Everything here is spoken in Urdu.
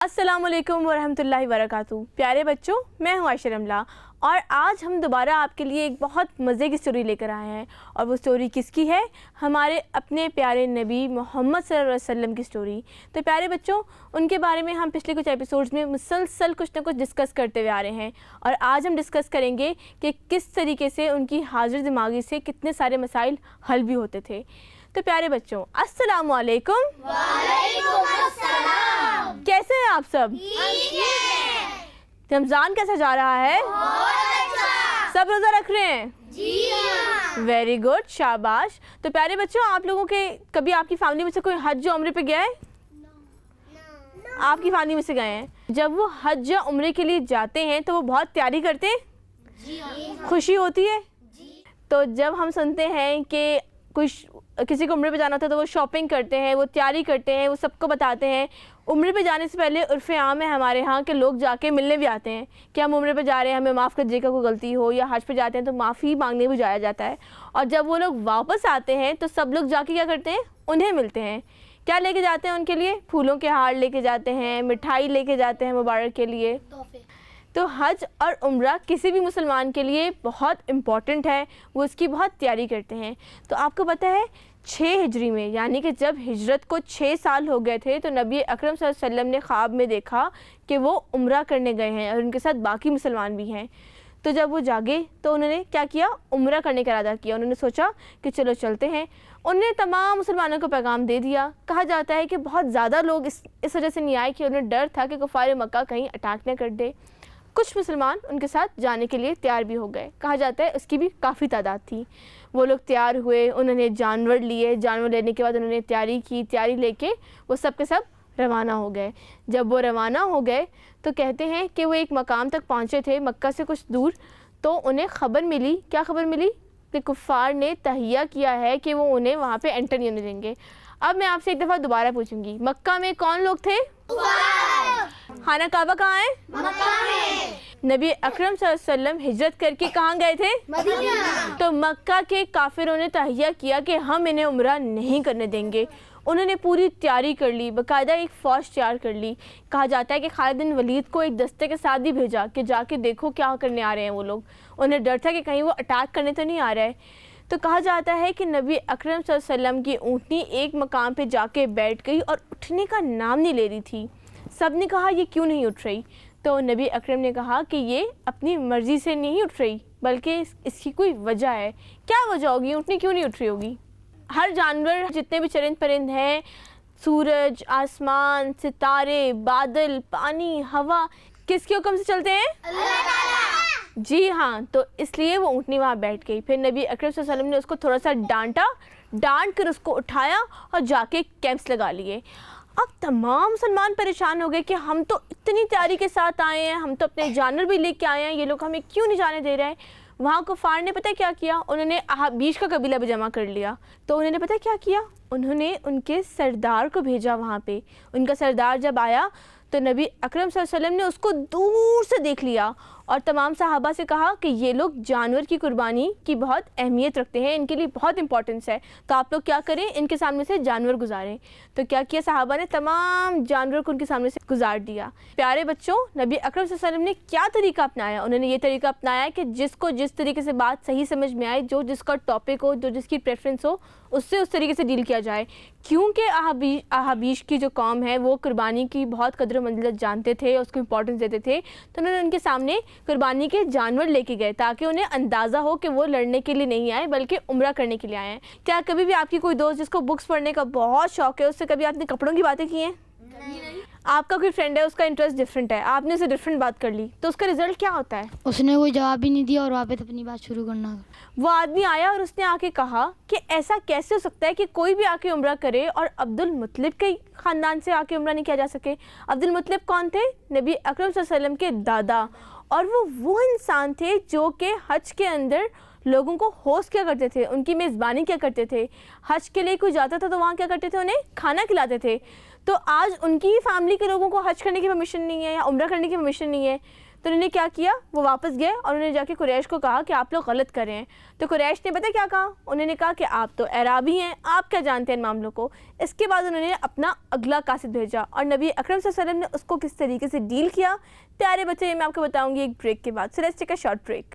السلام علیکم ورحمۃ اللہ وبرکاتہ۔ پیارے بچوں، میں ہوں عائشہ رملہ اور آج ہم دوبارہ آپ کے لیے ایک بہت مزے کی سٹوری لے کر آئے ہیں، اور وہ سٹوری کس کی ہے؟ ہمارے اپنے پیارے نبی محمد صلی اللہ علیہ وسلم کی سٹوری۔ تو پیارے بچوں، ان کے بارے میں ہم پچھلے کچھ ایپیسوڈز میں مسلسل کچھ نہ کچھ ڈسکس کرتے ہوئے آ رہے ہیں، اور آج ہم ڈسکس کریں گے کہ کس طریقے سے ان کی حاضر دماغی سے کتنے سارے مسائل حل بھی ہوتے تھے۔ تو پیارے بچوں، السلام علیکم۔ وعلیکم السلام۔ کیسے ہیں آپ سب؟ رمضان کیسا جا رہا ہے؟ سب روزہ رکھ رہے ہیں؟ ویری گڈ، شاباش۔ تو پیارے بچوں، آپ لوگوں کے کبھی آپ کی فیملی میں سے کوئی حج یا عمرے پہ گیا ہے؟ آپ کی فیملی میں سے گئے ہیں؟ جب وہ حج یا عمرے کے لیے جاتے ہیں تو وہ بہت تیاری کرتے ہیں، خوشی ہوتی ہے۔ تو جب ہم سنتے ہیں کہ کسی کو عمرے پہ جانا ہوتا ہے تو وہ شاپنگ کرتے ہیں، وہ تیاری کرتے ہیں، وہ سب کو بتاتے ہیں۔ عمرے پہ جانے سے پہلے عرف عام ہے ہمارے ہاں کہ لوگ جا کے ملنے بھی آتے ہیں کہ ہم عمرے پہ جا رہے ہیں، ہمیں معاف کر دیجیے گا کوئی غلطی ہو، یا حج پہ جاتے ہیں تو معافی مانگنے بھی جایا جاتا ہے۔ اور جب وہ لوگ واپس آتے ہیں تو سب لوگ جا کے کیا کرتے ہیں؟ انہیں ملتے ہیں۔ کیا لے کے جاتے ہیں ان کے لیے؟ پھولوں کے ہار لے کے جاتے ہیں، مٹھائی لے کے جاتے ہیں مبارک کے لیے۔ تو حج اور عمرہ کسی بھی مسلمان کے لیے بہت امپورٹنٹ ہے، وہ اس کی بہت تیاری کرتے ہیں۔ تو آپ کو پتہ ہے 6 ہجری میں، یعنی کہ جب ہجرت کو 6 سال ہو گئے تھے، تو نبی اکرم صلی اللہ علیہ وسلم نے خواب میں دیکھا کہ وہ عمرہ کرنے گئے ہیں اور ان کے ساتھ باقی مسلمان بھی ہیں۔ تو جب وہ جاگے تو انہوں نے کیا کیا؟ عمرہ کرنے کا ارادہ کیا۔ انہوں نے سوچا کہ چلو چلتے ہیں۔ انہوں نے تمام مسلمانوں کو پیغام دے دیا۔ کہا جاتا ہے کہ بہت زیادہ لوگ اس وجہ سے نہیں آئے کہ انہیں ڈر تھا کہ کفار مکہ کہیں اٹیک نہ کر دے۔ کچھ مسلمان ان کے ساتھ جانے کے لیے تیار بھی ہو گئے، کہا جاتا ہے اس کی بھی کافی تعداد تھی۔ وہ لوگ تیار ہوئے، انہوں نے جانور لیے، جانور لینے کے بعد انہوں نے تیاری کی، تیاری لے کے وہ سب کے سب روانہ ہو گئے۔ جب وہ روانہ ہو گئے تو کہتے ہیں کہ وہ ایک مقام تک پہنچے تھے مکہ سے کچھ دور، تو انہیں خبر ملی۔ کیا خبر ملی؟ کہ کفار نے تہیہ کیا ہے کہ وہ انہیں وہاں پہ انٹر نہیں ہونے دیں گے۔ اب میں آپ سے ایک دفعہ دوبارہ پوچھوں گی، مکہ میں کون لوگ تھے؟ خانہ کعبہ کہاں ہے؟ مکہ میں۔ نبی اکرم صلی اللہ علیہ وسلم ہجرت کر کے کہاں گئے تھے؟ مدینہ۔ تو مکہ کے کافروں نے تہیہ کیا کہ ہم انہیں عمرہ نہیں کرنے دیں گے۔ انہوں نے پوری تیاری کر لی، باقاعدہ ایک فوج تیار کر لی۔ کہا جاتا ہے کہ خالد بن ولید کو ایک دستے کے ساتھ بھی بھیجا کہ جا کے دیکھو کیا کرنے آ رہے ہیں وہ لوگ۔ انہیں ڈر تھا کہ کہیں وہ اٹیک کرنے تو نہیں آ رہا ہے۔ تو کہا جاتا ہے کہ نبی اکرم صلی اللہ علیہ وسلم کی اونٹنی ایک مقام پہ جا کے بیٹھ گئی اور اٹھنے کا نام نہیں لے رہی تھی۔ سب نے کہا یہ کیوں نہیں اٹھ رہی؟ تو نبی اکرم نے کہا کہ یہ اپنی مرضی سے نہیں اٹھ رہی، بلکہ اس کی کوئی وجہ ہے۔ کیا وجہ ہوگی؟ اونٹنی کیوں نہیں اٹھ رہی ہوگی؟ ہر جانور، جتنے بھی چرند پرند ہیں، سورج، آسمان، ستارے، بادل، پانی، ہوا، کس کے حکم سے چلتے ہیں؟ اللہ تعالیٰ۔ جی ہاں، تو اس لیے وہ اونٹنی وہاں بیٹھ گئی۔ پھر نبی اکرم صلی اللہ علیہ وسلم نے اس کو تھوڑا سا ڈانٹ کر اس کو اٹھایا اور جا کے کیمپس لگا لیے۔ اب تمام مسلمان پریشان ہو گئے کہ ہم تو اتنی تیاری کے ساتھ آئے ہیں، ہم تو اپنے جانور بھی لے کے آئے ہیں، یہ لوگ ہمیں کیوں نہیں جانے دے رہے ہیں؟ وہاں کفار نے پتہ کیا کیا؟ انہوں نے احابیش کا قبیلہ بھی جمع کر لیا۔ تو انہوں نے پتہ کیا کیا؟ انہوں نے ان کے سردار کو بھیجا وہاں پہ۔ ان کا سردار جب آیا تو نبی اکرم صلی اللہ علیہ وسلم نے اس کو دور سے دیکھ لیا اور تمام صحابہ سے کہا کہ یہ لوگ جانور کی قربانی کی بہت اہمیت رکھتے ہیں، ان کے لیے بہت امپورٹنس ہے، تو آپ لوگ کیا کریں؟ ان کے سامنے سے جانور گزاریں۔ تو کیا کیا صحابہ نے؟ تمام جانور کو ان کے سامنے سے گزار دیا۔ پیارے بچوں، نبی اکرم صلی اللہ علیہ وسلم نے کیا طریقہ اپنایا؟ انہوں نے یہ طریقہ اپنایا کہ جس کو جس طریقے سے بات صحیح سمجھ میں آئے، جو جس کا ٹاپک ہو، جو جس کی پریفرنس ہو، اس سے اس طریقے سے ڈیل کیا جائے۔ کیونکہ احابیش کی جو قوم ہے وہ قربانی کی بہت قدر و منزلت جانتے تھے، اس کو امپورٹنس دیتے تھے، تو انہوں نے ان کے سامنے قربانی کے جانور لے کے گئے تاکہ انہیں اندازہ ہو کہ وہ لڑنے کے لیے نہیں آئے بلکہ عمرہ کرنے کے لیے آئے ہیں۔ کیا کبھی بھی آپ کی کوئی دوست جس کو بکس پڑھنے کا بہت شوق ہے، اس سے کبھی آپ نے کپڑوں کی باتیں کی ہیں؟ آپ کا کوئی فرینڈ ہے، اس کا انٹرسٹ ڈفرینٹ ہے، آپ نے اسے ڈفرینٹ بات کر لی، تو اس کا رزلٹ کیا ہوتا ہے؟ اس نے کوئی جواب ہی نہیں دیا اور واپس اپنی بات شروع کرنا۔ وہ آدمی آیا اور اس نے آ کے کہا کہ ایسا کیسے ہو سکتا ہے کہ کوئی بھی آ کے عمرہ کرے اور عبد المطلب کے خاندان سے آ کے عمرہ نہیں کیا جا سکے؟ عبد المطلب کون تھے؟ نبی اکرم صلی اللہ علیہ وسلم کے دادا، اور وہ انسان تھے جو کہ حج کے اندر لوگوں کو ہوسٹ کیا کرتے تھے، ان کی میزبانی کیا کرتے تھے۔ حج کے لیے کوئی جاتا تھا تو وہاں کیا کرتے تھے؟ انہیں کھانا کھلاتے تھے۔ تو آج ان کی فیملی کے لوگوں کو حج کرنے کی پرمیشن نہیں ہے یا عمرہ کرنے کی پرمیشن نہیں ہے، تو انہوں نے کیا کیا, وہ واپس گئے اور انہوں نے جا کے قریش کو کہا کہ آپ لوگ غلط کر رہے ہیں. تو قریش نے پتہ کیا کہا, انہوں نے کہا کہ آپ تو اعرابی ہیں, آپ کیا جانتے ہیں ان معاملوں کو. اس کے بعد انہوں نے اپنا اگلا قاصد بھیجا اور نبی اکرم صلی اللہ علیہ وسلم نے اس کو کس طریقے سے ڈیل کیا. پیارے بچے, یہ میں آپ کو بتاؤں گی ایک بریک کے بعد. So let's take a short break.